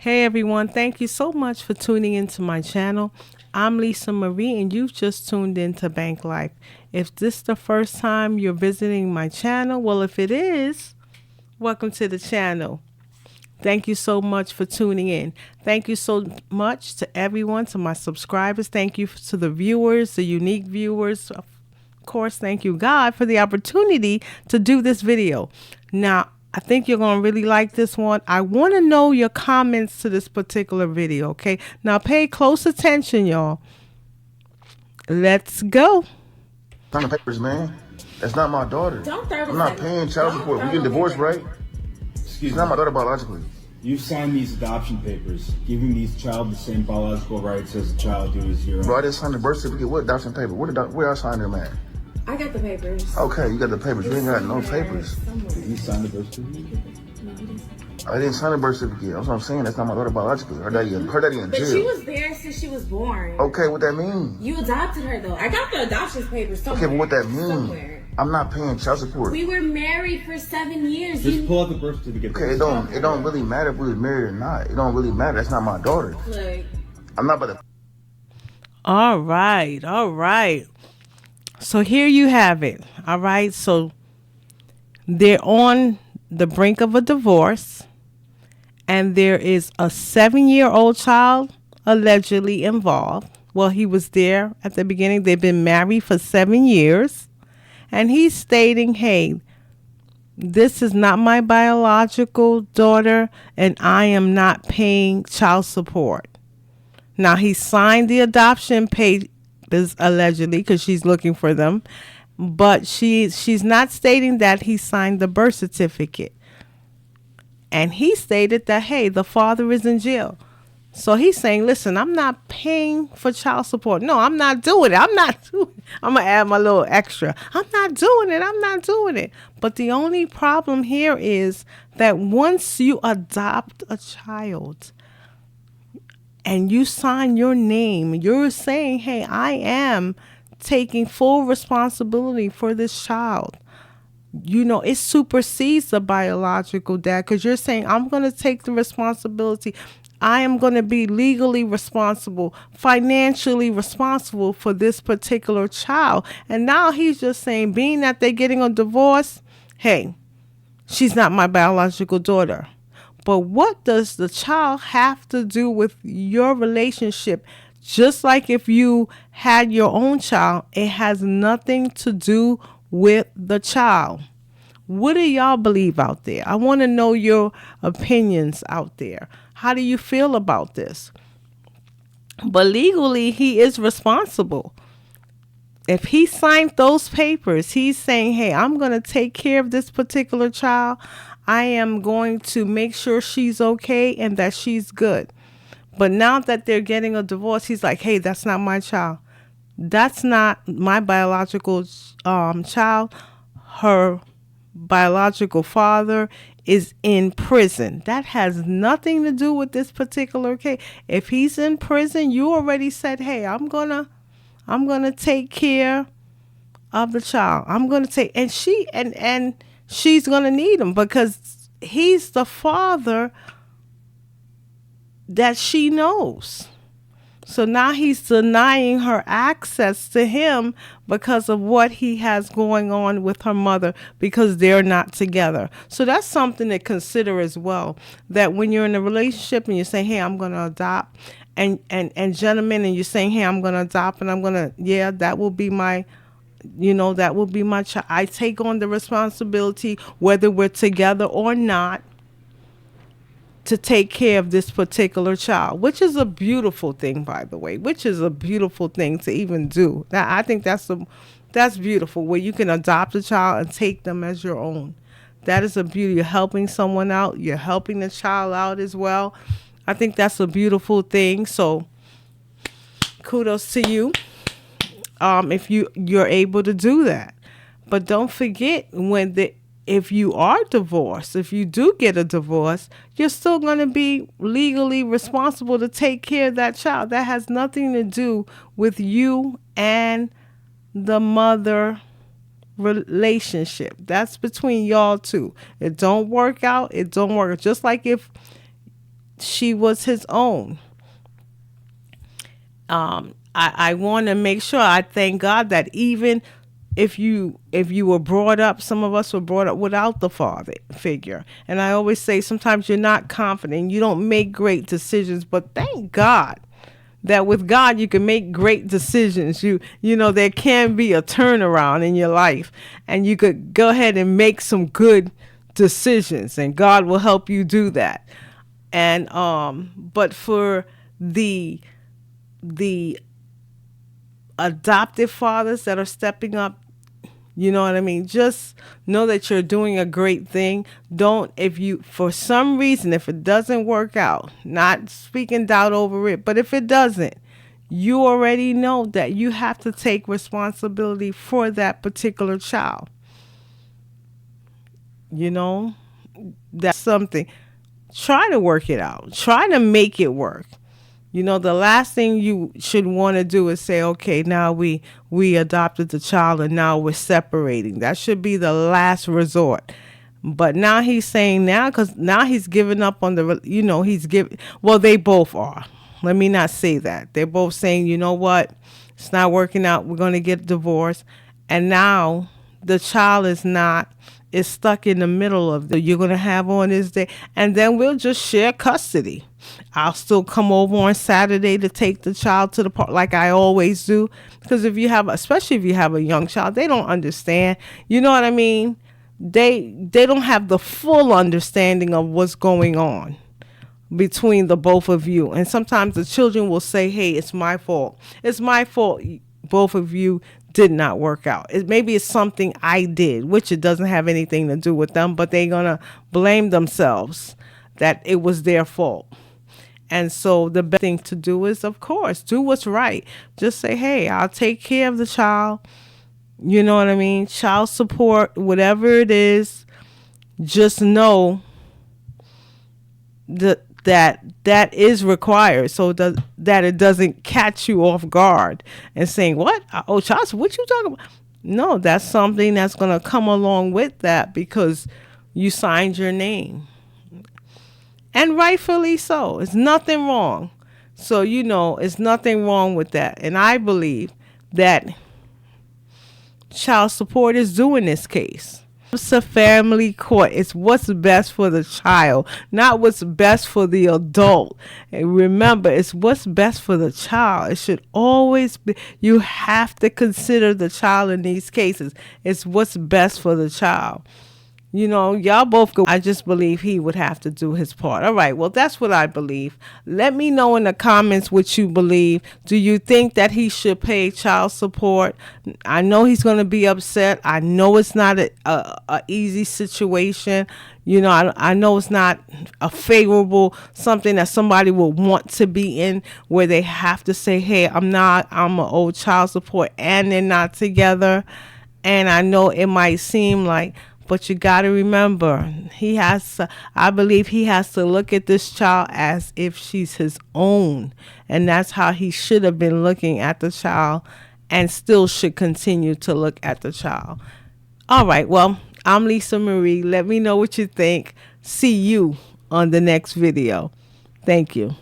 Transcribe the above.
Hey everyone, thank you so much for tuning into my channel. I'm Lisa Marie and you've just tuned into Bank Life. If this is the first time you're visiting my channel, well, if it is, welcome to the channel. Thank you so much for tuning in. Thank you so much to everyone, to my subscribers. Thank you to the viewers, the unique viewers. Of course, thank you, God, for the opportunity to do this video. Now, I think you're going to really like this one. I want to know your comments to this particular video, okay? Now, pay close attention, y'all. Let's go. Sign the papers, man. That's not my daughter. Don't throw I'm not paying child support. We getting divorced, right? She's not my daughter biologically. You've signed these adoption papers, giving these child the same biological rights as the child who is your own. Bro, I just signed the birth certificate. What adoption paper? Where I signed them at? I got the papers. Okay, you got the papers. You ain't got no papers. Did you sign the birth certificate? I didn't sign the birth certificate. That's what I'm saying. That's not my daughter biologically. Her daddy in But jail. she was there since she was born. Okay, what that mean? You adopted her though. I got the adoption papers somewhere. Okay, but what that mean? Somewhere. I'm not paying child support. We were married for 7 years. Just pull out the birth certificate. Okay, it don't really matter if we was married or not. It don't really matter. That's not my daughter. Look. I'm not about to. All right. So here you have it. All right. So they're on the brink of a divorce, and there is a 7-year-old child allegedly involved. Well, he was there at the beginning. They've been married for 7 years, and he's stating, hey, this is not my biological daughter, and I am not paying child support. Now, he signed the adoption papers allegedly because she's looking for them, but she's not stating that he signed the birth certificate. And he stated that, hey, the father is in jail. So he's saying, listen, I'm not paying for child support. No, I'm not doing it. I'm going to add my little extra. I'm not doing it. But the only problem here is that once you adopt a child and you sign your name, you're saying, hey, I am taking full responsibility for this child. You know, it supersedes the biological dad because you're saying, I'm going to take the responsibility. I am going to be legally responsible, financially responsible for this particular child. And now he's just saying, being that they're getting a divorce, hey, she's not my biological daughter. But what does the child have to do with your relationship? Just like if you had your own child, it has nothing to do with the child. What do y'all believe out there? I want to know your opinions out there. How do you feel about this? But legally, he is responsible. If he signed those papers, he's saying, hey, I'm going to take care of this particular child. I am going to make sure she's okay and that she's good. But now that they're getting a divorce, he's like, hey, that's not my child. That's not my biological child. Her biological father is in prison. That has nothing to do with this particular case. If he's in prison, you already said, hey, I'm gonna take care of the child. I'm gonna take, and she's gonna need him because he's the father that she knows. So now he's denying her access to him because of what he has going on with her mother because they're not together. So that's something to consider as well, that when you're in a relationship and you're saying, hey, I'm going to adopt, and gentlemen, and you're saying, hey, I'm going to adopt and I'm going to, yeah, that will be my, that will be my child. I take on the responsibility, whether we're together or not, to take care of this particular child, which is a beautiful thing, by the way, which is a beautiful thing to even do. Now, I think that's beautiful, where you can adopt a child and take them as your own. That is a beauty. You're helping someone out. You're helping the child out as well. I think that's a beautiful thing. So kudos to you if you're able to do that. But don't forget, if you are divorced, if you do get a divorce, you're still going to be legally responsible to take care of that child. That has nothing to do with you and the mother relationship. That's between y'all two. It don't work out. It don't work. Just like if she was his own. I want to make sure, I thank God that even if you were brought up, some of us were brought up without the father figure. And I always say sometimes you're not confident, you don't make great decisions, but thank God that with God you can make great decisions. You know, there can be a turnaround in your life, and you could go ahead and make some good decisions, and God will help you do that. And but for the adoptive fathers that are stepping up, you know what I mean, just know that you're doing a great thing. Don't, if you, for some reason, if it doesn't work out, not speaking doubt over it, but if it doesn't, you already know that you have to take responsibility for that particular child. You know, that's something. Try to work it out. Try to make it work. You know, the last thing you should want to do is say, okay, now we adopted the child and now we're separating. That should be the last resort. But now he's saying because now he's giving up on well, they both are. Let me not say that. They're both saying, you know what, it's not working out. We're going to get divorced. And now the child is stuck in the middle of you're going to have on this day. And then we'll just share custody. I'll still come over on Saturday to take the child to the park like I always do. Because especially if you have a young child, they don't understand. You know what I mean? They don't have the full understanding of what's going on between the both of you. And sometimes the children will say, hey, it's my fault. It's my fault. Both of you did not work out. Maybe it's something I did, which it doesn't have anything to do with them, but they're going to blame themselves that it was their fault. And so the best thing to do is, of course, do what's right. Just say, hey, I'll take care of the child. You know what I mean? Child support, whatever it is, just know that is required, so that it doesn't catch you off guard and saying, what? Oh, child support, what you talking about? No, that's something that's going to come along with that because you signed your name. And rightfully so. It's nothing wrong. So, you know, it's nothing wrong with that. And I believe that child support is due in this case. It's a family court. It's what's best for the child, not what's best for the adult. And remember, it's what's best for the child. It should always be, you have to consider the child in these cases. It's what's best for the child. You know, y'all both go. I just believe he would have to do his part. All right. Well, that's what I believe. Let me know in the comments what you believe. Do you think that he should pay child support? I know he's going to be upset. I know it's not a easy situation. You know, I know it's not a favorable, something that somebody will want to be in, where they have to say, hey, I'm an old child support, and they're not together. And I know it might seem like, but you got to remember, I believe he has to look at this child as if she's his own. And that's how he should have been looking at the child, and still should continue to look at the child. All right. Well, I'm Lisa Marie. Let me know what you think. See you on the next video. Thank you.